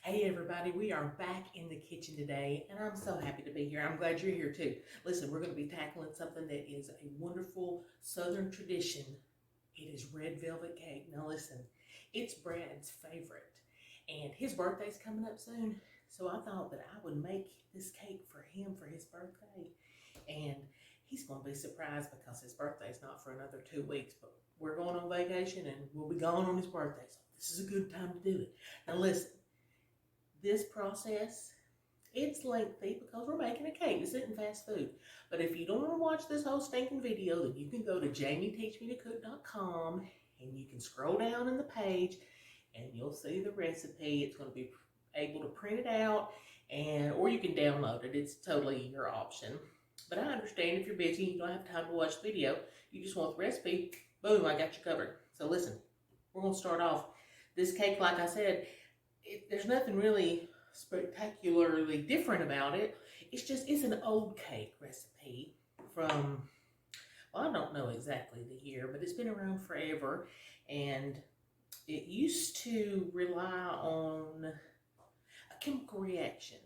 Hey everybody, we are back in the kitchen today and I'm so happy to be here. I'm glad you're here too. Listen, we're going to be tackling something that is a wonderful Southern tradition. It is red velvet cake. Now listen, it's Brad's favorite and his birthday's coming up soon. So I thought that I would make this cake for him for his birthday. And he's going to be surprised because his birthday's not for another 2 weeks, but we're going on vacation and we'll be gone on his birthday. So this is a good time to do it. Now listen, this process, it's lengthy because we're making a cake. This isn't fast food. But if you don't want to watch this whole stinking video, then you can go to jamieteachmetocook.com and you can scroll down in the page and you'll see the recipe. It's going to be able to print it out or you can download it. It's totally your option. But I understand if you're busy, you don't have time to watch the video, you just want the recipe, boom, I got you covered. So listen, we're going to start off. This cake, like I said, there's nothing really spectacularly different about it. It's an old cake recipe from, well, I don't know exactly the year, but it's been around forever. And it used to rely on a chemical reaction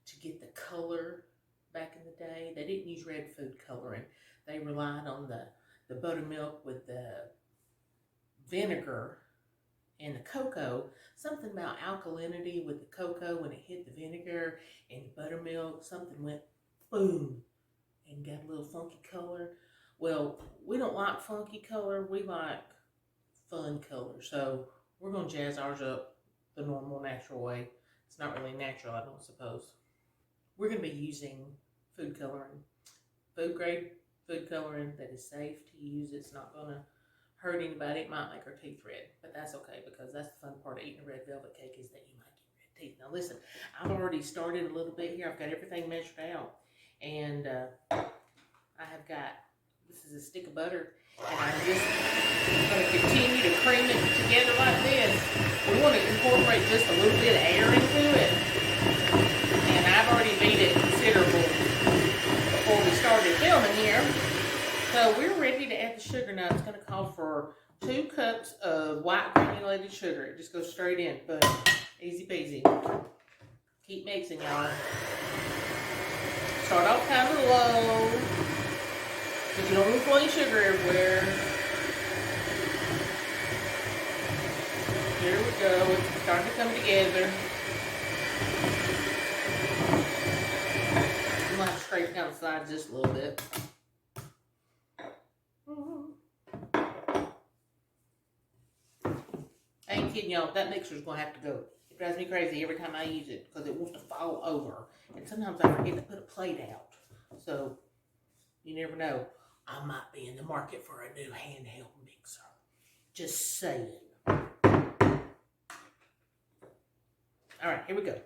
to get the color back in the day. They didn't use red food coloring. They relied on the buttermilk with the vinegar and the cocoa, something about alkalinity with the cocoa when it hit the vinegar and the buttermilk, something went boom and got a little funky color. Well, we don't like funky color, we like fun color. So we're going to jazz ours up the normal, natural way. It's not really natural, I don't suppose. We're going to be using food coloring, food grade food coloring that is safe to use. It's not going to hurt anybody. It might make our teeth red, but that's okay because that's the fun part of eating a red velvet cake is that you might get red teeth. Now listen, I've already started a little bit here. I've got everything measured out, and I have got, this is a stick of butter, and I'm just going to continue to cream it together like this. We want to incorporate just a little bit of air into it, and I've already beat it considerable before we started filming here. So we're ready to add the sugar now. It's going to call for 2 cups of white granulated sugar. It just goes straight in, but easy peasy. Keep mixing, y'all. Start off kind of low, because you don't want plain sugar everywhere. Here we go. It's starting to come together. I'm going to scrape down the sides just a little bit. I ain't kidding y'all, that mixer's gonna have to go. It drives me crazy every time I use it because it wants to fall over. And sometimes I forget to put a plate out. So, you never know. I might be in the market for a new handheld mixer. Just saying. Alright, here we go.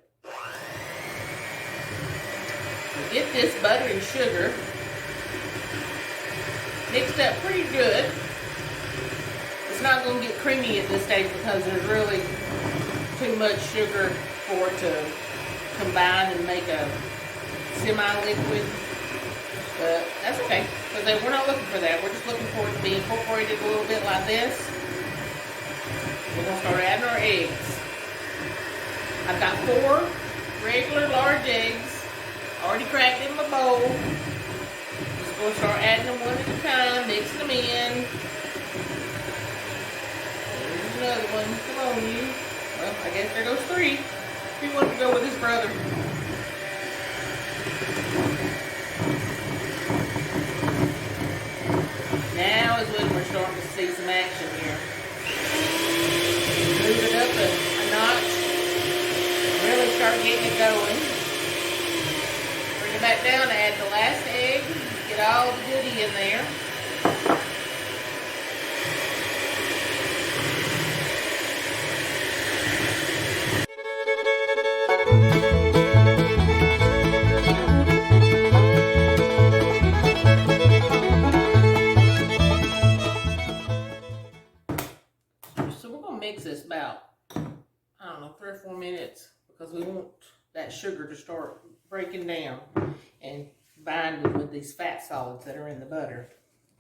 So get this butter and sugar mixed up pretty good. It's not going to get creamy at this stage because there's really too much sugar for it to combine and make a semi-liquid. But that's okay, because we're not looking for that. We're just looking for it to be incorporated a little bit like this. We're going to start adding our eggs. I've got 4 regular large eggs already cracked in my bowl. Just going to start adding them one at a time, mixing them in. Another one. Come on, you. Well, I guess there goes 3. He wanted to go with his brother. Now is when we're starting to see some action here. Move it up a notch. Really start getting it going. Bring it back down, add the last egg. Get all the goodie in there. Mix this about, I don't know, 3 or 4 minutes because we want that sugar to start breaking down and binding with these fat solids that are in the butter.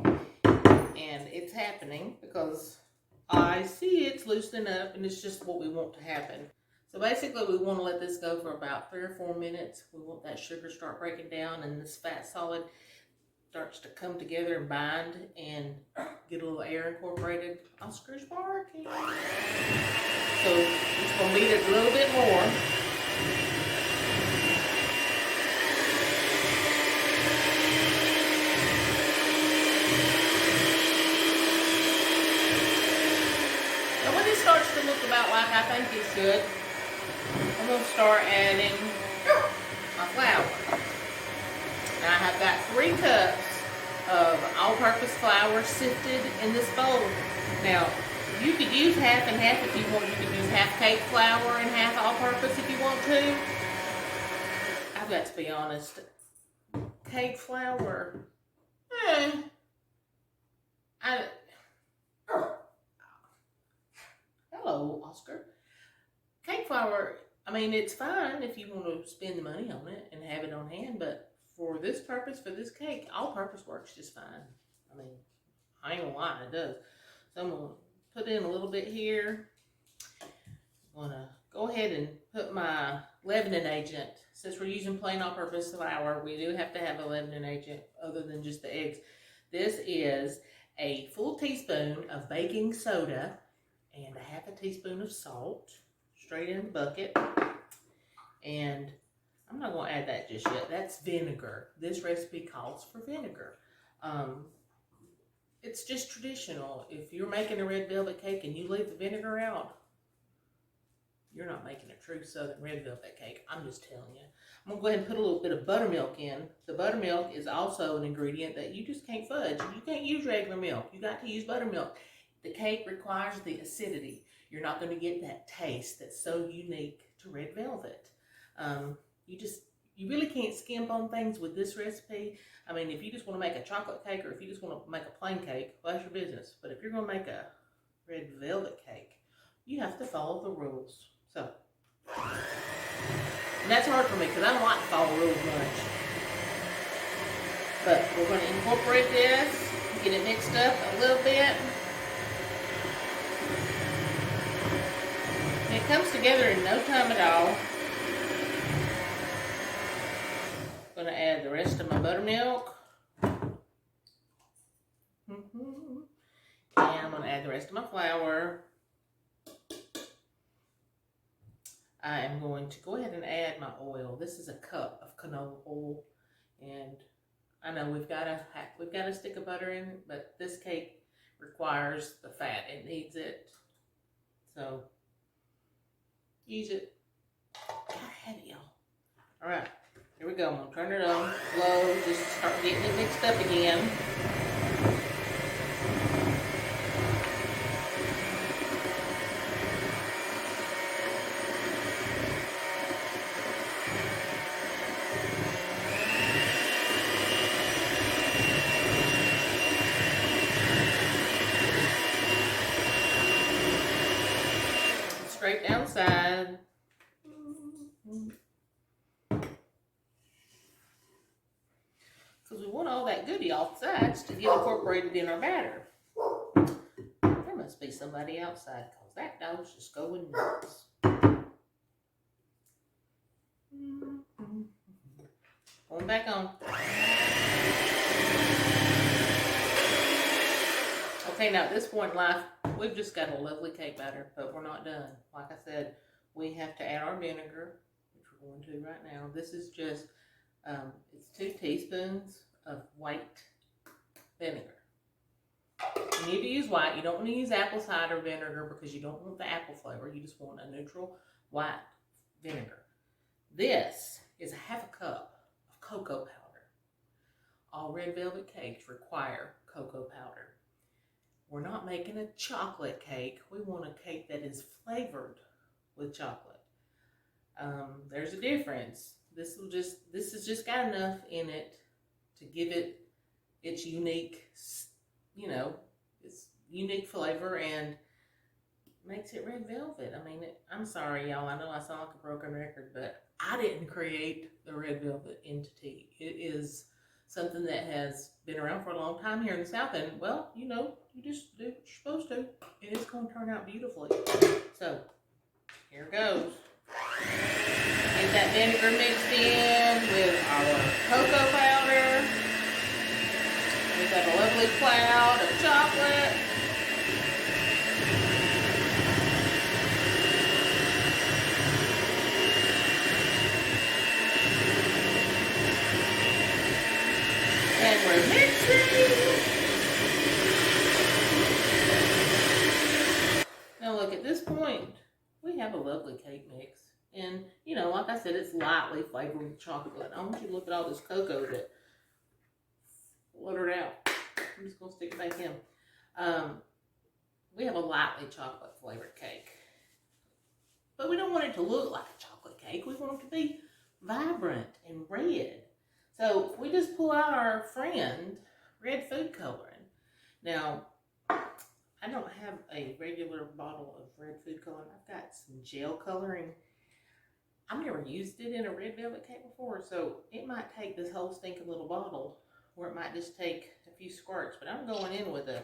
And it's happening because I see it's loosening up and it's just what we want to happen. So basically we want to let this go for about 3 or 4 minutes. We want that sugar start breaking down and this fat solid starts to come together and bind and get a little air incorporated. Oscar's barking. So just gonna beat it a little bit more. And when it starts to look about like I think it's good, I'm gonna start adding my flour. Now I have got 3 cups of all-purpose flour sifted in this bowl. Now, you could use half and half if you want. You could use half cake flour and half all-purpose if you want to. I've got to be honest. Cake flour, hello, Oscar. Cake flour, I mean, it's fine if you want to spend the money on it and have it on hand, but for this purpose, for this cake, all-purpose works just fine. I mean, I ain't gonna lie, it does. So I'm gonna put in a little bit here. I'm gonna go ahead and put my leavening agent. Since we're using plain all-purpose flour, we do have to have a leavening agent other than just the eggs. This is a full teaspoon of baking soda and a half a teaspoon of salt, straight in the bucket. And I'm not going to add that just yet. That's vinegar. This recipe calls for vinegar. It's just traditional. If you're making a red velvet cake and you leave the vinegar out, you're not making a true Southern red velvet cake. I'm just telling you. I'm going to go ahead and put a little bit of buttermilk in. The buttermilk is also an ingredient that you just can't fudge. You can't use regular milk. You got to use buttermilk. The cake requires the acidity. You're not going to get that taste that's so unique to red velvet. You really can't skimp on things with this recipe. I mean, if you just want to make a chocolate cake or if you just want to make a plain cake, well, that's your business. But if you're going to make a red velvet cake, you have to follow the rules. So, and that's hard for me because I don't like to follow rules much. But we're going to incorporate this, get it mixed up a little bit. And it comes together in no time at all. I'm going to add the rest of my buttermilk. And I'm going to add the rest of my flour. I am going to go ahead and add my oil. This is a cup of canola oil. And I know we've got a stick of butter in it, but this cake requires the fat. It needs it. So, use it. God, I had it, y'all. All right. Here we go. I'm going to turn it on low. Just start getting it mixed up again. Straight down the side. Because we want all that goodie off the sides to get incorporated in our batter. There must be somebody outside because that dog's just going nuts. Going back on. Okay, now at this point in life, we've just got a lovely cake batter, but we're not done. Like I said, we have to add our vinegar, which we're going to right now. This is just, it's 2 teaspoons of white vinegar. You need to use white. You don't want to use apple cider vinegar because you don't want the apple flavor. You just want a neutral white vinegar. This is a half a cup of cocoa powder. All red velvet cakes require cocoa powder. We're not making a chocolate cake. We want a cake that is flavored with chocolate. There's a difference. This has just got enough in it to give it its unique, its unique flavor and makes it red velvet. I mean, I'm sorry, y'all. I know I sound like a broken record, but I didn't create the red velvet entity. It is something that has been around for a long time here in the South, and well, you just do what you're supposed to, and it's going to turn out beautifully. So, here goes. Get that vinegar mixed in with our cocoa powder. We've got a lovely cloud of chocolate. And we're mixing. Now look, at this point, we have a lovely cake mix. And, you know, like I said, it's lightly flavored with chocolate. I want you to look at all this cocoa that fluttered out. I'm just going to stick it back in. We have a lightly chocolate flavored cake. But we don't want it to look like a chocolate cake. We want it to be vibrant and red. So we just pull out our friend, red food coloring. Now, I don't have a regular bottle of red food coloring. I've got some gel coloring. I've never used it in a red velvet cake before, so it might take this whole stinking little bottle, or it might just take a few squirts, but I'm going in with a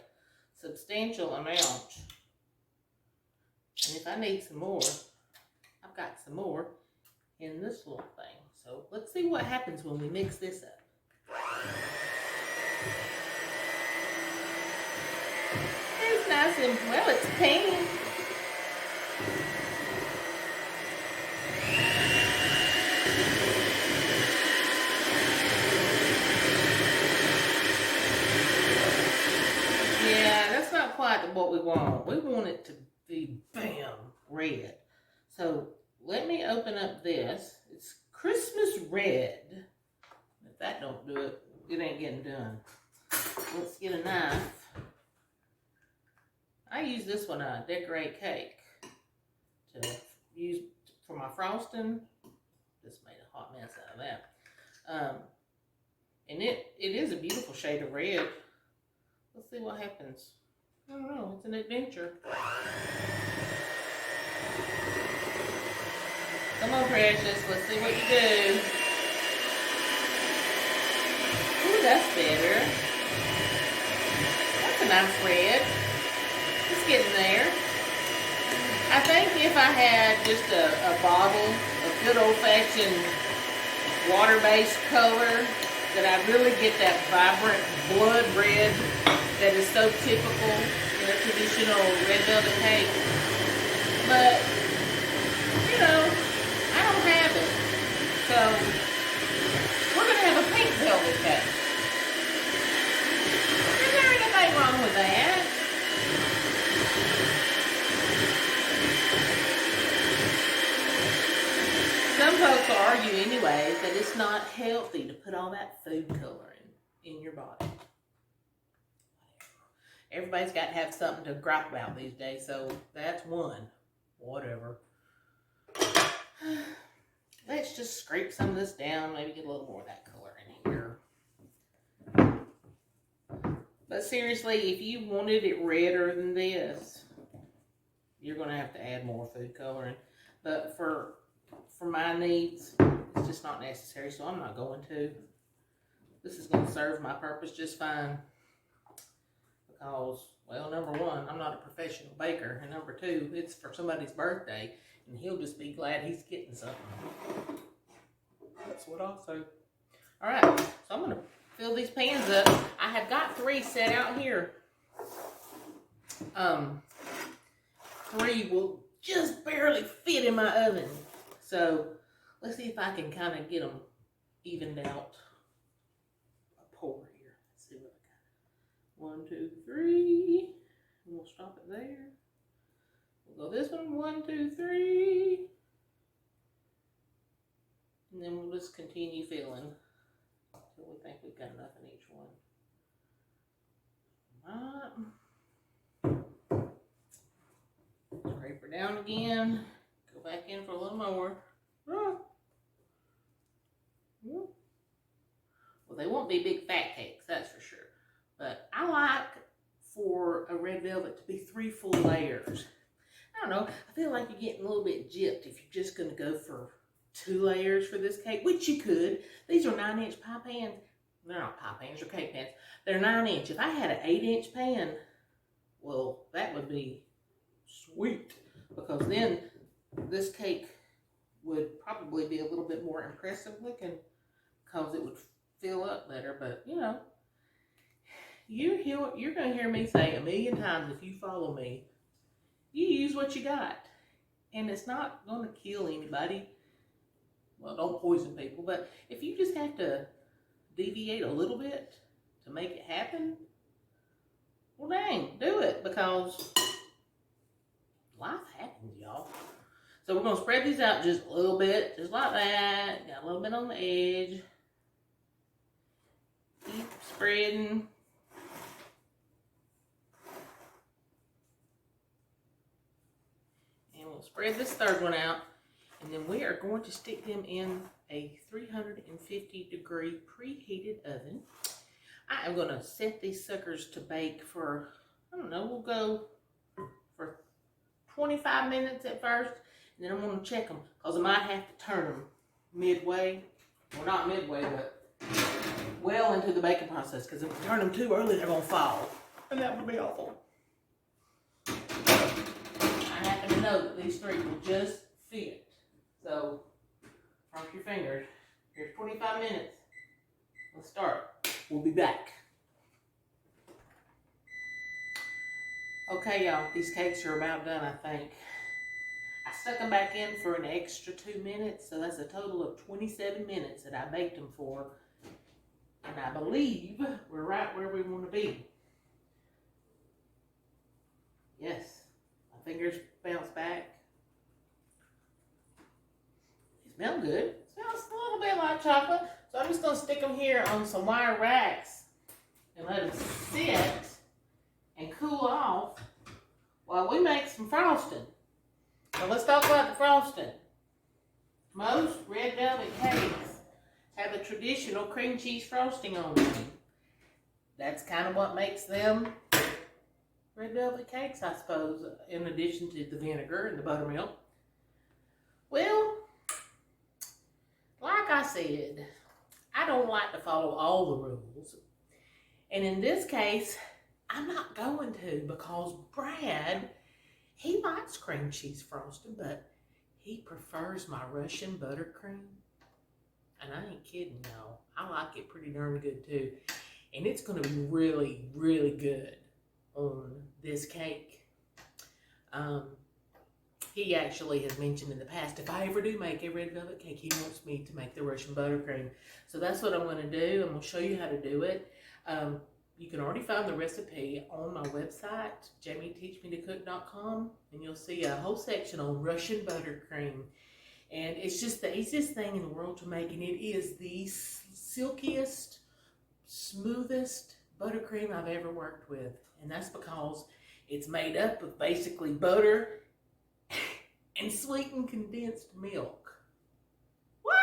substantial amount. And if I need some more, I've got some more in this little thing. So let's see what happens when we mix this up. It's nice and, well, it's pink. Yeah, that's not quite what we want. We want it to be, bam, red. So let me open up this. It's Christmas red. If that don't do it, it ain't getting done. Let's get a knife. I use this one to decorate cake. To use for my frosting. Just made a hot mess out of that. And it is a beautiful shade of red. Let's see what happens. I don't know. It's an adventure. Come on, Precious. Let's see what you do. Ooh, that's better. That's a nice red. It's getting there. I think if I had just a bottle of good old-fashioned water-based color, that I really get that vibrant blood red that is so typical in a traditional red velvet cake. But, you know, I don't have it. So, we're going to have a pink velvet cake. Is there anything wrong with that? Some folks argue anyways that it's not healthy to put all that food coloring in your body. Everybody's got to have something to gripe about these days, so that's one. Whatever. Let's just scrape some of this down, maybe get a little more of that color in here. But seriously, if you wanted it redder than this, you're going to have to add more food coloring. But for my needs, it's just not necessary, so I'm not going to. This is going to serve my purpose just fine. Because, well, number one, I'm not a professional baker, and number two, it's for somebody's birthday, and he'll just be glad he's getting something. That's what I'll say. All right, so I'm going to fill these pans up. I have got 3 set out here. 3 will just barely fit in my oven. So, let's see if I can kind of get them evened out. A pour here. Let's see what I got. 1, 2, 3. And we'll stop it there. We'll go this one. 1, 2, 3. And then we'll just continue filling until we think we've got enough in each one. Alright. Scrape her down again. Go back in for a little more. Well, they won't be big fat cakes, that's for sure. But I like for a red velvet to be 3 full layers. I don't know, I feel like you're getting a little bit gypped if you're just going to go for 2 layers for this cake, which you could. These are 9-inch pie pans. They're not pie pans, they're cake pans. They're 9-inch. If I had an 8-inch pan, well, that would be sweet. Because then this cake would probably be a little bit more impressive looking because it would fill up better. But you know, you're going to hear me say a million times, if you follow me, you use what you got. And it's not going to kill anybody. Well, don't poison people. But if you just have to deviate a little bit to make it happen, well, dang, do it. Because life happens, y'all. So we're going to spread these out just a little bit. Just like that. Got a little bit on the edge. Keep spreading. We'll spread this third one out, and then we are going to stick them in a 350-degree preheated oven. I am going to set these suckers to bake for, I don't know, we'll go for 25 minutes at first, and then I'm going to check them, because I might have to turn them midway, well, not midway, but well into the baking process, because if I turn them too early, they're going to fall, and that would be awful. I happen to know that these three will just fit. So, cross your fingers. Here's 25 minutes. Let's start. We'll be back. Okay, y'all. These cakes are about done, I think. I stuck them back in for an extra 2 minutes, so that's a total of 27 minutes that I baked them for. And I believe we're right where we want to be. Yes. Fingers bounce back. They smell good. It smells a little bit like chocolate. So I'm just going to stick them here on some wire racks and let them sit and cool off while we make some frosting. So let's talk about the frosting. Most red velvet cakes have a traditional cream cheese frosting on them. That's kind of what makes them red velvet cakes, I suppose, in addition to the vinegar and the buttermilk. Well, like I said, I don't like to follow all the rules. And in this case, I'm not going to, because Brad, he likes cream cheese frosting, but he prefers my Russian buttercream. And I ain't kidding, y'all. I like it pretty darn good too. And it's going to be really, really good on this cake. He actually has mentioned in the past, if I ever do make a red velvet cake, he wants me to make the Russian buttercream. So that's what I'm going to do. I'm going to show you how to do it. You can already find the recipe on my website, jamieteachmetocook.com, and you'll see a whole section on Russian buttercream. And it's just the easiest thing in the world to make, and it is the silkiest, smoothest buttercream I've ever worked with. And that's because it's made up of basically butter and sweetened condensed milk. What?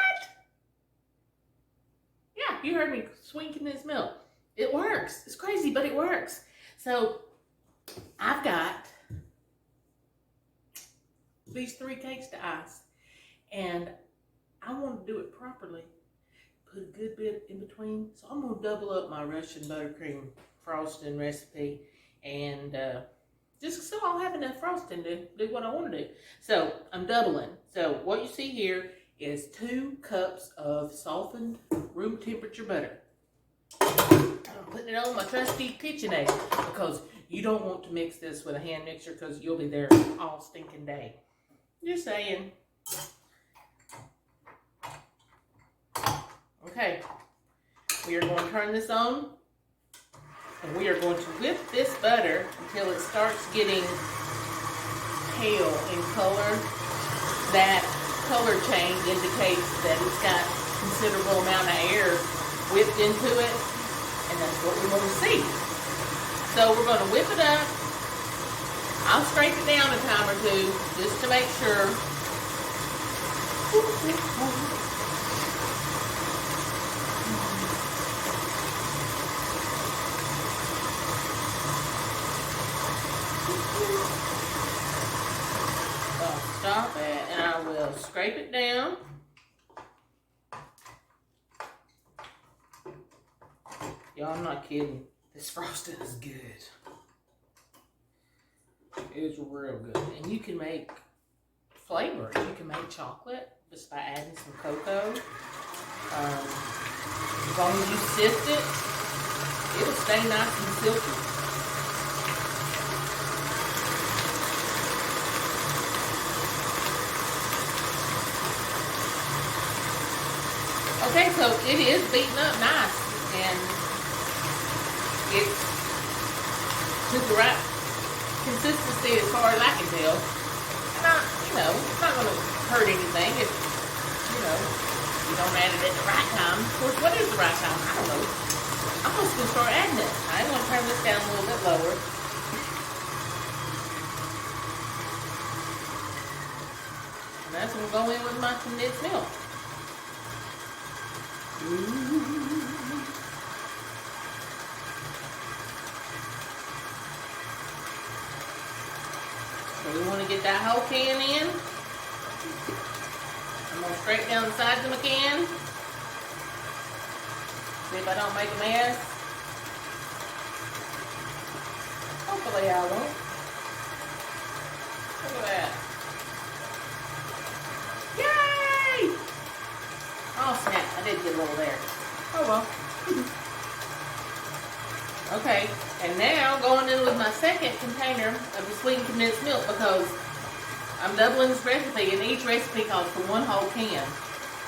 Yeah, you heard me, sweetened condensed milk. It works. It's crazy, but it works. So I've got these 3 cakes to ice, and I want to do it properly. Put a good bit in between. So I'm going to double up my Russian buttercream frosting recipe, and just so I'll have enough frosting to do what I want to do. So I'm doubling. So what you see here is 2 cups of softened room temperature butter. I'm putting it on my trusty KitchenAid because you don't want to mix this with a hand mixer because you'll be there all stinking day. Just saying. Okay, we are going to turn this on, and we are going to whip this butter until it starts getting pale in color. That color change indicates that it's got a considerable amount of air whipped into it, and that's what we want to see. So we're going to whip it up. I'll scrape it down a time or two just to make sure. I'll stop it, and I will scrape it down. Y'all, I'm not kidding. This frosting is good. It's real good. And you can make flavors. You can make chocolate just by adding some cocoa. As long as you sift it, it'll stay nice and silky. Okay, so it is beaten up nice, and it's to the right consistency as far as I can tell. And it's not going to hurt anything if, you don't add it at the right time. Of course, what is the right time? I don't know. I'm just going to start adding it. I'm going to turn this down a little bit lower. And that's going to go in with my condensed milk. So we want to get that whole can in. I'm going to scrape down the sides of my can. See if I don't make a mess. Hopefully I won't. Look at that. Yay! Oh snap, I did get a little there. Oh well. Okay, and now going in with my second container of the sweetened condensed milk, because I'm doubling this recipe, and each recipe calls for one whole can.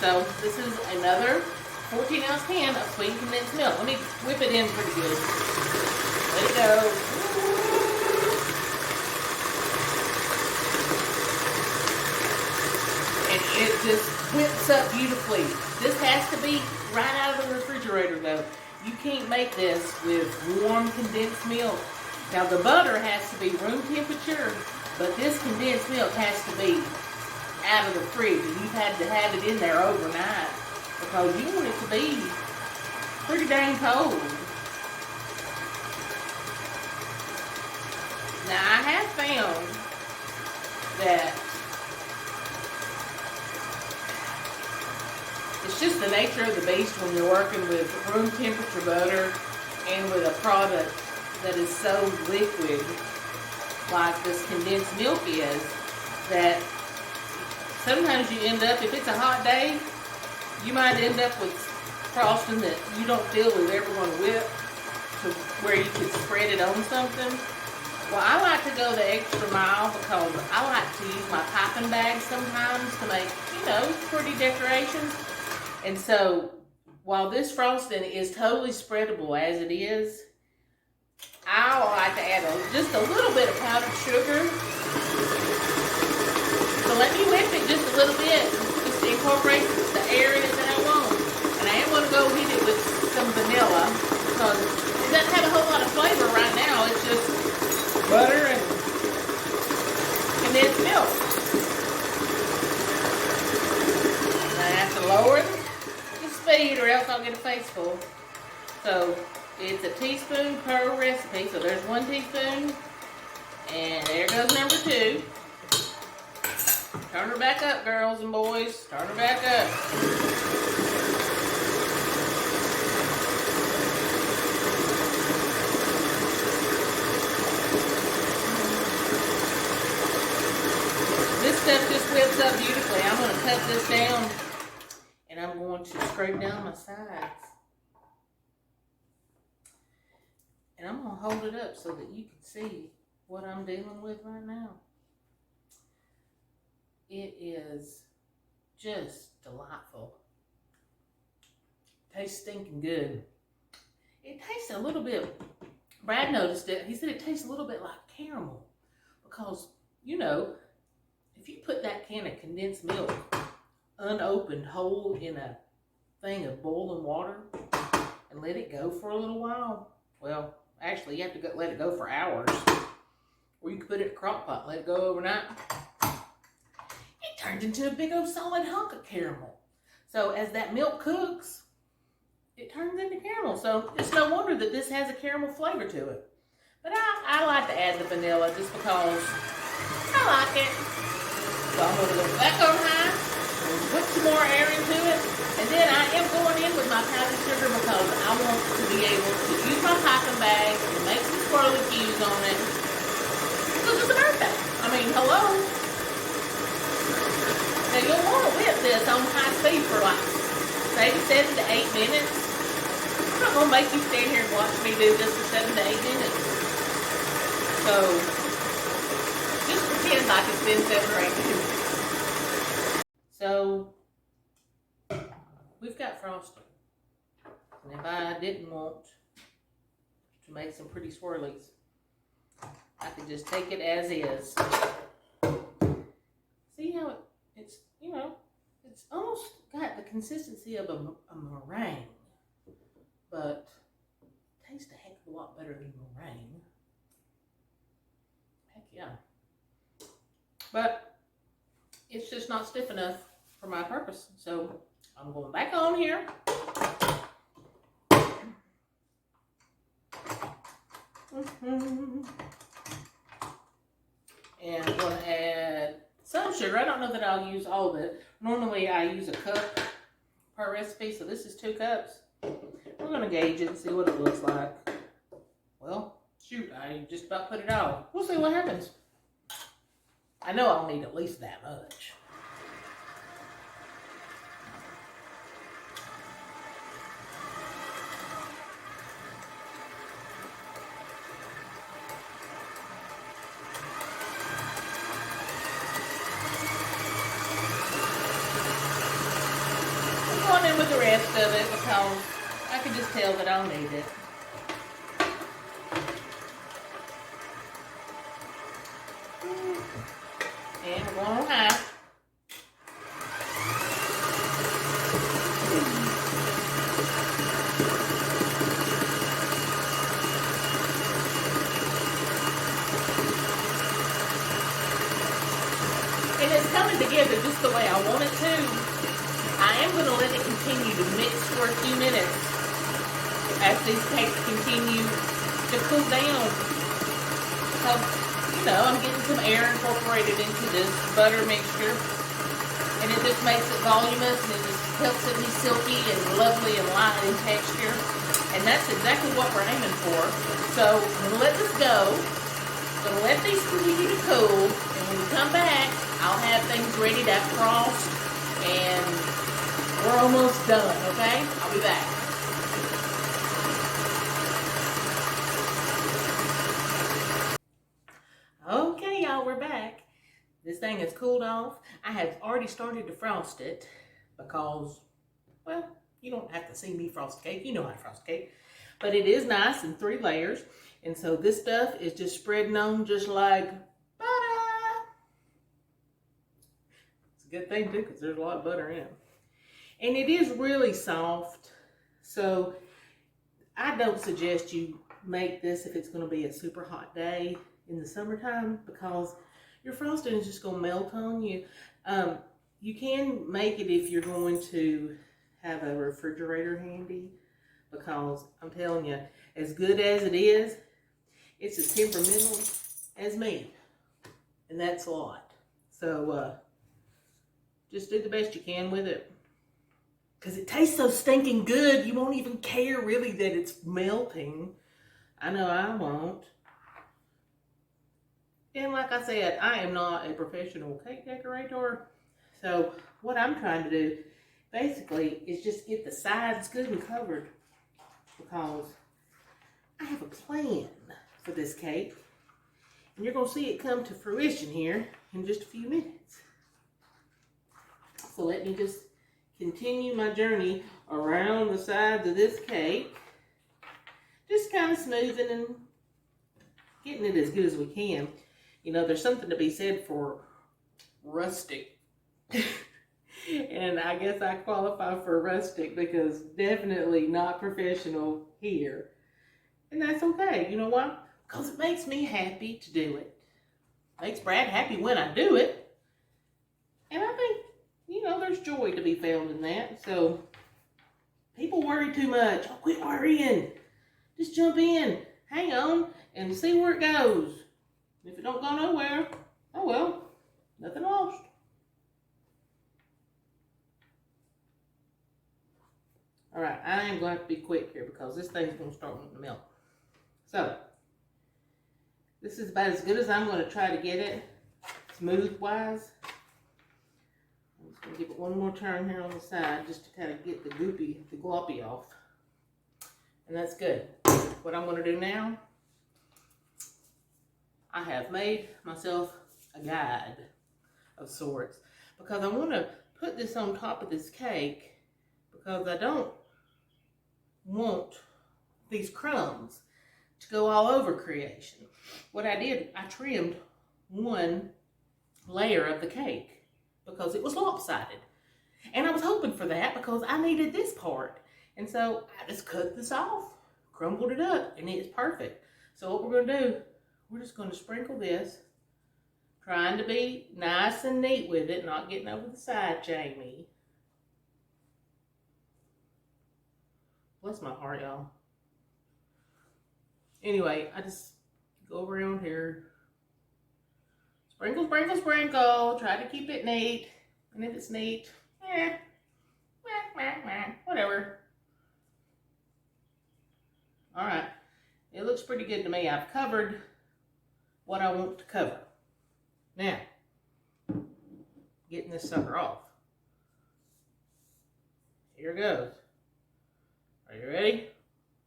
So this is another 14-ounce can of sweetened condensed milk. Let me whip it in pretty good. Let it go. And it just whips up beautifully. This has to be right out of the refrigerator though. You can't make this with warm condensed milk. Now the butter has to be room temperature, but this condensed milk has to be out of the fridge. And you've had to have it in there overnight because you want it to be pretty dang cold. Now I have found that it's just the nature of the beast when you're working with room temperature butter and with a product that is so liquid like this condensed milk is, that sometimes you end up, if it's a hot day, you might end up with frosting that you don't feel is ever going to whip to where you could spread it on something. Well, I like to go the extra mile because I like to use my piping bag sometimes to make, pretty decorations. And so, while this frosting is totally spreadable as it is, I like to add just a little bit of powdered sugar. So let me whip it just a little bit, just to incorporate the air in it that I want. And I am going to go hit it with some vanilla, because it doesn't have a whole lot of flavor right now. It's just butter and condensed milk. And I have to lower the speed or else I'll get a face full. So it's a teaspoon per recipe. So there's 1 teaspoon. And there goes number 2. Turn her back up, girls and boys. Turn her back up. This stuff just whips up beautifully. I'm going to cut this down and I'm going to scrape down my sides. And I'm going to hold it up so that you can see what I'm dealing with right now. It is just delightful. Tastes stinking good. It tastes a little bit, Brad noticed it. He said it tastes a little bit like caramel. Because, if you put that can of condensed milk unopened whole in a thing of boiling water and let it go for a little while, well, actually you have to let it go for hours. Or you can put it in a crock pot and let it go overnight. It turns into a big old solid hunk of caramel. So as that milk cooks, it turns into caramel. So it's no wonder that this has a caramel flavor to it. But I like to add the vanilla just because I like it. So I'm going to go back over high, put some more air into it, and then I am going in with my powdered sugar because I want to be able to use my piping bag and make some swirly cues on it. Because it's a birthday. I mean, hello. on high speed for like maybe 7 to 8 minutes. I'm not gonna make you stand here and watch me do this for 7 to 8 minutes. So just pretend like it's been 7 or 8 minutes. So we've got frosting. And if I didn't want to make some pretty swirlies, I could just take it as is. See how it's, you know, it's almost got the consistency of a meringue, but it tastes a heck of a lot better than meringue. Heck yeah. But it's just not stiff enough for my purpose. So I'm going back on here. And I'm going to add some sugar. I don't know that I'll use all of it. Normally I use a cup per recipe, so this is 2 cups. We're going to gauge it and see what it looks like. Well, shoot, I just about put it out. We'll see what happens. I know I'll need at least that much. In with the rest of it because I can just tell that I'll need it. And we're going on high. And it's coming together just the way I want it to. I am going to let it continue to mix for a few minutes as these cakes continue to cool down. Because, you know, I'm getting some air incorporated into this butter mixture. And it just makes it voluminous and it just helps it be silky and lovely and light in texture. And that's exactly what we're aiming for. So I'm going to let this go. I'm going to let these continue to cool. And when we come back, I'll have things ready to frost. And we're almost done, okay? I'll be back. Okay, y'all, we're back. This thing has cooled off. I have already started to frost it because, well, you don't have to see me frost cake. You know how to frost cake. But it is nice in 3 layers. And so this stuff is just spreading on just like butter. It's a good thing, too, because there's a lot of butter in it. And it is really soft, so I don't suggest you make this if it's going to be a super hot day in the summertime because your frosting is just going to melt on you. You can make it if you're going to have a refrigerator handy because I'm telling you, as good as it is, it's as temperamental as me, and that's a lot. So just do the best you can with it. Because it tastes so stinking good, you won't even care really that it's melting. I know I won't. And like I said, I am not a professional cake decorator. So what I'm trying to do, basically, is just get the sides good and covered. Because I have a plan for this cake. And you're going to see it come to fruition here in just a few minutes. So let me just continue my journey around the sides of this cake. Just kind of smoothing and getting it as good as we can. You know, there's something to be said for rustic. And I guess I qualify for rustic because definitely not professional here. And that's okay. You know why? Because it makes me happy to do it. Makes Brad happy when I do it. And I think, you know, there's joy to be found in that. So, people worry too much. Oh, quit worrying. Just jump in, hang on, and see where it goes. If it don't go nowhere, oh well, nothing lost. All right, I am going to have to be quick here because this thing's going to start wanting to melt. So, this is about as good as I'm going to try to get it, smooth-wise. I'm just Give it one more turn here on the side just to kind of get the gloppy off. And that's good. What I'm going to do now, I have made myself a guide of sorts because I want to put this on top of this cake because I don't want these crumbs to go all over creation. What I did, I trimmed one layer of the cake because it was lopsided. And I was hoping for that because I needed this part. And so I just cut this off, crumbled it up, and it's perfect. So what we're going to do, we're just going to sprinkle this, trying to be nice and neat with it, not getting over the side, Jamie. Bless my heart, y'all. Anyway, I just go around here. Sprinkle, sprinkle, sprinkle. Try to keep it neat. And if it's neat, whatever. Alright. It looks pretty good to me. I've covered what I want to cover. Now, getting this sucker off. Here goes. Are you ready?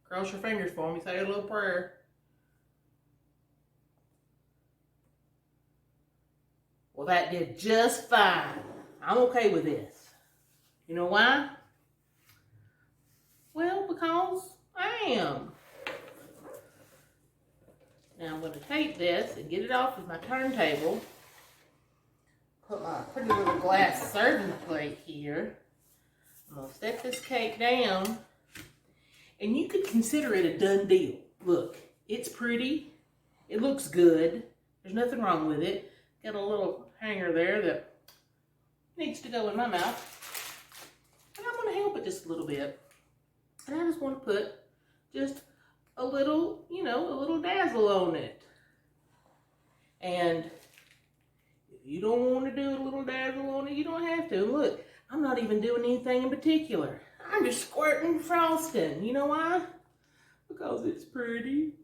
Cross your fingers for me. Say a little prayer. Well, that did just fine. I'm okay with this. You know why? Well, because I am. Now I'm going to take this and get it off of my turntable. Put my pretty little glass serving plate here. I'm going to set this cake down. And you could consider it a done deal. Look, it's pretty. It looks good. There's nothing wrong with it. Got a little hanger there that needs to go in my mouth. And I'm going to help it just a little bit. And I just want to put just a little, you know, a little dazzle on it. And if you don't want to do a little dazzle on it, you don't have to. Look, I'm not even doing anything in particular. I'm just squirting frosting. You know why? Because it's pretty.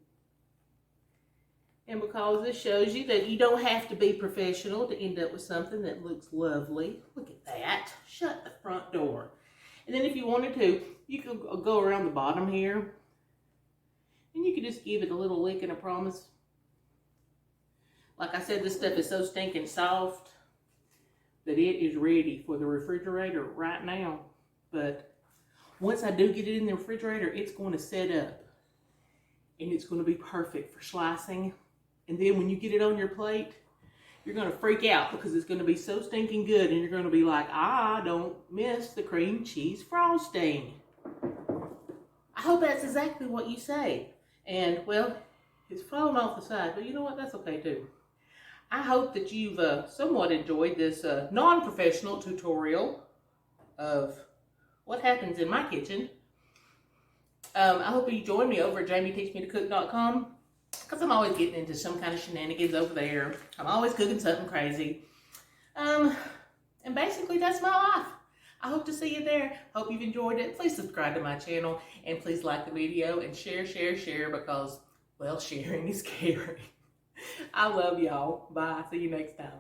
And because this shows you that you don't have to be professional to end up with something that looks lovely. Look at that. Shut the front door. And then if you wanted to, you could go around the bottom here. And you could just give it a little lick and a promise. Like I said, this stuff is so stinking soft that it is ready for the refrigerator right now. But once I do get it in the refrigerator, it's going to set up. And it's going to be perfect for slicing. And then when you get it on your plate, you're going to freak out because it's going to be so stinking good. And you're going to be like, I don't miss the cream cheese frosting. I hope that's exactly what you say. And, well, it's falling off the side. But you know what? That's okay, too. I hope that you've somewhat enjoyed this non-professional tutorial of what happens in my kitchen. I hope you join me over at JamieTeachMeToCook.com because I'm always getting into some kind of shenanigans over there. I'm always cooking something crazy. And basically, that's my life. I hope to see you there. Hope you've enjoyed it. Please subscribe to my channel and please like the video and share because, well, sharing is caring. I love y'all. Bye. See you next time.